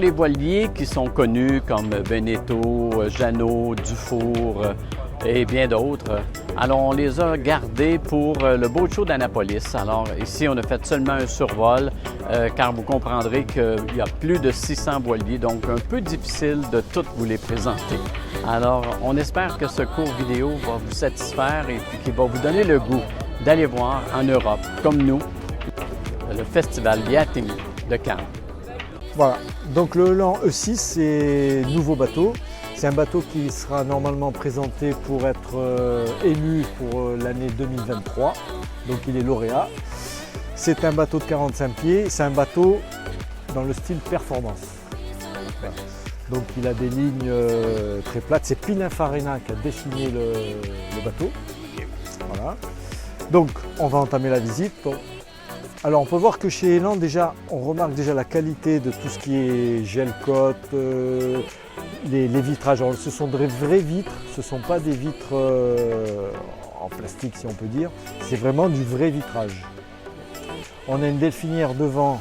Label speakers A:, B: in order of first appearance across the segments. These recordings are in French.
A: les voiliers qui sont connus comme Beneteau, Jeannot, Dufour et bien d'autres, alors on les a gardés pour le boat show d'Annapolis. Alors ici, on a fait seulement un survol, car vous comprendrez qu'il y a plus de 600 voiliers, donc un peu difficile de toutes vous les présenter. Alors, on espère que ce court vidéo va vous satisfaire et qu'il va vous donner le goût d'aller voir en Europe, comme nous, le Festival Yachting de Cannes.
B: Voilà, donc le Elan E6, c'est nouveau bateau. C'est un bateau qui sera normalement présenté pour être élu pour l'année 2023. Donc il est lauréat. C'est un bateau de 45 pieds. C'est un bateau dans le style performance. Voilà. Donc il a des lignes très plates. C'est Pininfarina qui a dessiné le bateau. Voilà. Donc on va entamer la visite. Alors on peut voir que chez Elan déjà, on remarque déjà la qualité de tout ce qui est gel-cote, les vitrages. Alors, ce sont de vraies vitres, ce ne sont pas des vitres en plastique si on peut dire, c'est vraiment du vrai vitrage. On a une delphinière devant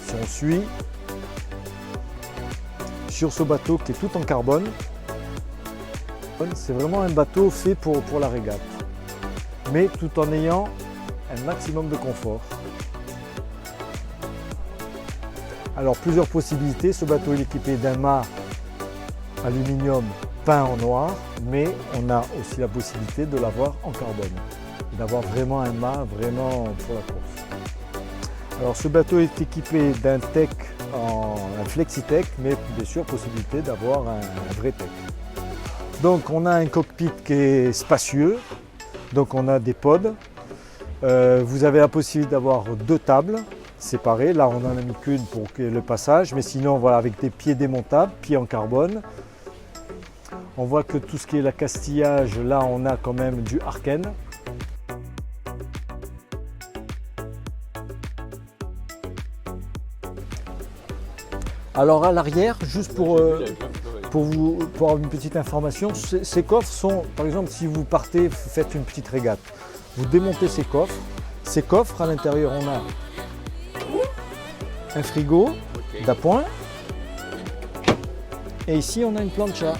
B: si on suit, sur ce bateau qui est tout en carbone. C'est vraiment un bateau fait pour la régate, mais tout en ayant un maximum de confort. Alors plusieurs possibilités, ce bateau est équipé d'un mât aluminium peint en noir, mais on a aussi la possibilité de l'avoir en carbone, d'avoir vraiment un mât vraiment pour la course. Alors ce bateau est équipé d'un tech, un flexi-tech, mais bien sûr possibilité d'avoir un vrai tech. Donc on a un cockpit qui est spacieux, donc on a des pods, vous avez la possibilité d'avoir 2 tables séparées, là on en a mis qu'une pour le passage, mais sinon voilà avec des pieds démontables, pieds en carbone. On voit que tout ce qui est l'accastillage, là on a quand même du Arken. Alors à l'arrière, juste pour avoir une petite information, ces coffres sont, par exemple si vous partez, vous faites une petite régate, vous démontez ces coffres. Ces coffres, à l'intérieur on a un frigo d'appoint et ici on a une plancha.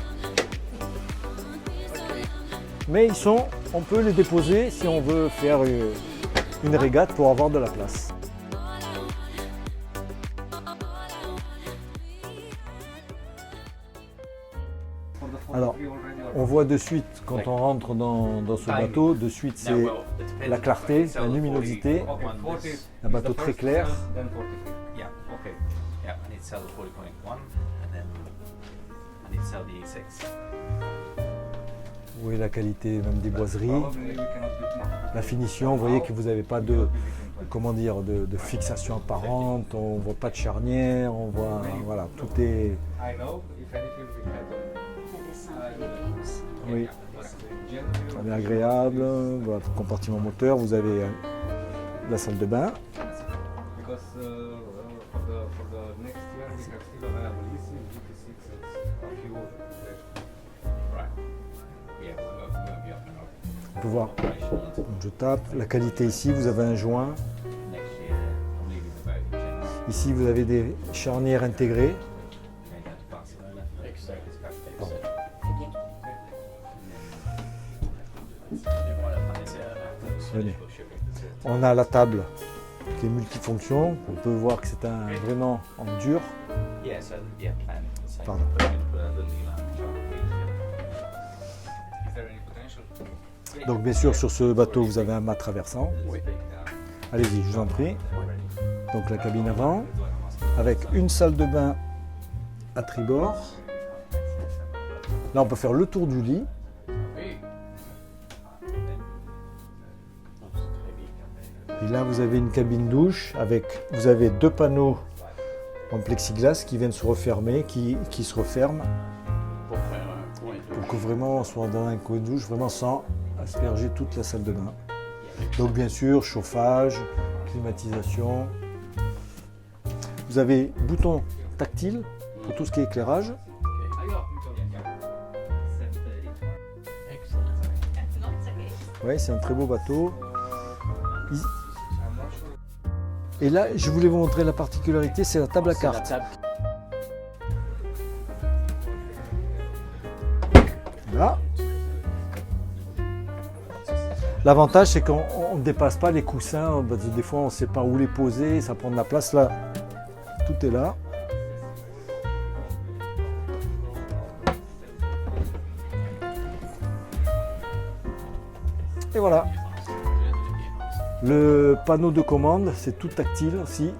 B: Mais on peut les déposer si on veut faire une régate pour avoir de la place. Alors, on voit de suite quand on rentre dans ce bateau, de suite c'est la clarté, la luminosité, un bateau très clair. Vous voyez la qualité même des boiseries, la finition, vous voyez que vous n'avez pas de fixation apparente, on ne voit pas de charnière, on voit, voilà, tout est... Oui, très bien agréable, voilà, compartiment moteur, vous avez la salle de bain. On peut voir, donc je tape, la qualité ici, vous avez un joint. Ici vous avez des charnières intégrées. Venez. On a la table qui est multifonction, on peut voir que c'est vraiment en dur. Pardon. Donc bien sûr sur ce bateau vous avez un mât traversant. Allez-y, je vous en prie. Donc la cabine avant, avec une salle de bain à tribord. Là on peut faire le tour du lit. Et là vous avez une cabine douche avec, vous avez 2 panneaux en plexiglas qui viennent se refermer, qui se referment pour que vraiment on soit dans un coin de douche vraiment sans asperger toute la salle de bain. Donc bien sûr chauffage, climatisation. Vous avez bouton tactile pour tout ce qui est éclairage. Oui, c'est un très beau bateau. Et là, je voulais vous montrer la particularité, c'est la table à cartes. L'avantage, c'est qu'on ne dépasse pas les coussins, parce que des fois on ne sait pas où les poser, ça prend de la place. Là, tout est là. Et voilà. Le panneau de commande, c'est tout tactile aussi.